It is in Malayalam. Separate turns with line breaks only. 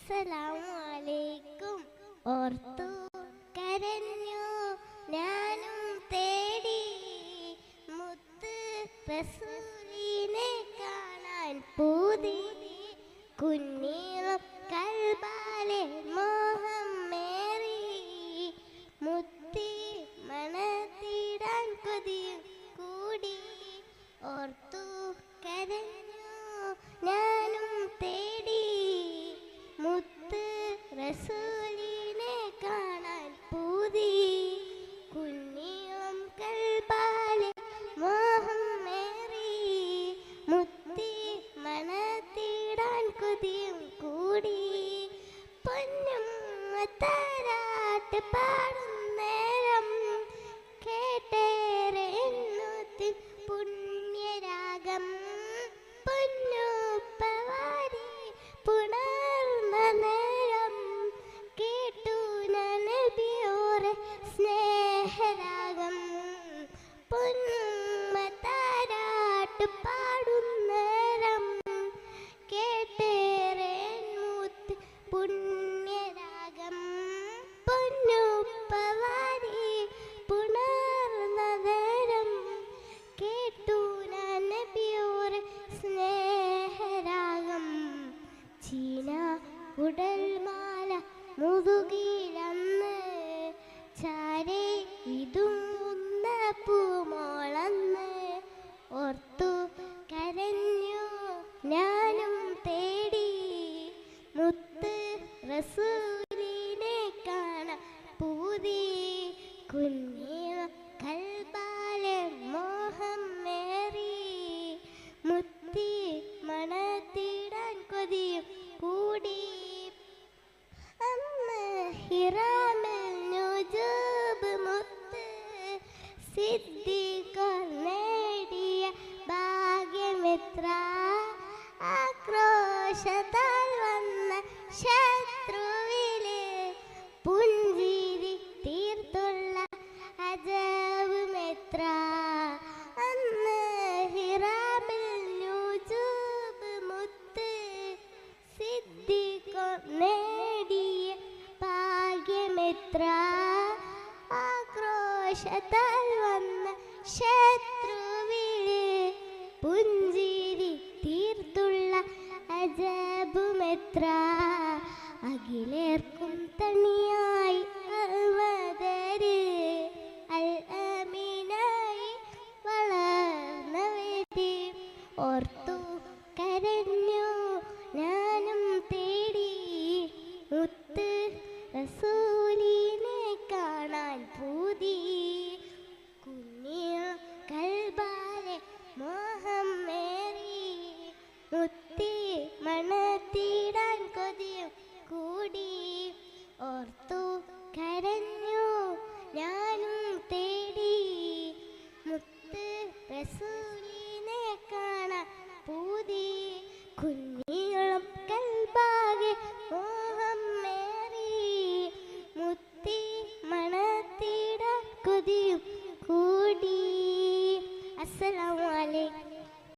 അസ്സലാമലൈക്കും. ഓർത്തു കരഞ്ഞു ഞാനും തേടി മുത്ത് റസൂലിനെ കാണാൻ പൂതി. കുഞ്ഞീളം കൽബാലെ മോഹം മേറി മുത്തി മണത്തിടാൻ കൊതിയും കൂടി. ഓർത്തു കരഞ്ഞു ഞാനും തേടി മുത്ത് റസൂലിനെ കാണാൻ പൂതി. കുഞ്ഞീളം കൽബാലെ മോഹം മേറി മുത്തി മണത്തിടാൻ കൊതിയും കൂടി. പൊന്നും താരാട്ട് പാടുന്നേരം കേട്ടേറെ എണ്ണൂത്തി പുണ്യരാഗം. പൊന്നുപ്പവാരി പുണർന്ന നേരം കേട്ടു നബിയോരെ സ്നേഹരാഗം. പൊന്നും താരാട്ട് പാടുന്നേരം കേട്ടേറെ എണ്ണൂത്തി പുണ്യരാഗം. പൊന്നുപ്പവാരി പുണർന്ന നേരം കേട്ടു നബിയോരെ സ്നേഹരാഗം. ചീന ഉടൽമാല മുതുകിലന്ന് ചാരെ ഇതുമുന്ന പൂമോളന്ന്. ഓർത്തു കരഞ്ഞു ഞാനും തേടി മുത്ത് റസൂലിനെ കാണാൻ പൂതി. കുഞ്ഞീള കൽബാലെ മോഹം മേറി മുത്തി മണത്തിടാൻ കൊതിയും കൂടി. അന്ന് ഹിറാമിൽ നുജൂബ് മുത്ത് സിദ്ദീഖർ നേടിയ ഭാഗ്യമിത്ര. ആക്രോശത്താൽ വന്ന ശത്രുവിലെ പുഞ്ചിരി തീർത്തുള്ള അജവുമെത്ര. അന്ന് ഹിറാമിൽ നുജൂബ് മുത്ത് സിദ്ദീഖർ നേടിയ ഭാഗ്യമിത്ര. ആക്രോശത്താൽ വന്ന ശത്രുവിലെ പുഞ്ചിരി തീർത്തുള്ള അജബുമെത്ര. അഖിലേർക്കും തണിയായി അൽവദര് അൽ അമീനായി വളർന്ന വേദി. ഓർത്തു കരഞ്ഞു ഞാനും തേടി മുത്ത് റസൂലിനെ കാണാൻ പൂതി. കുഞ്ഞിൽ കൽബാലെ മോഹം മേറി മുത്തി മണത്തിടാൻ കൊതിയും കൂടി. ഓർത്തു കരഞ്ഞു ഞാനും തേടി മുത്ത് റസൂലിനെ കാണാൻ പൂതി. കുഞ്ഞി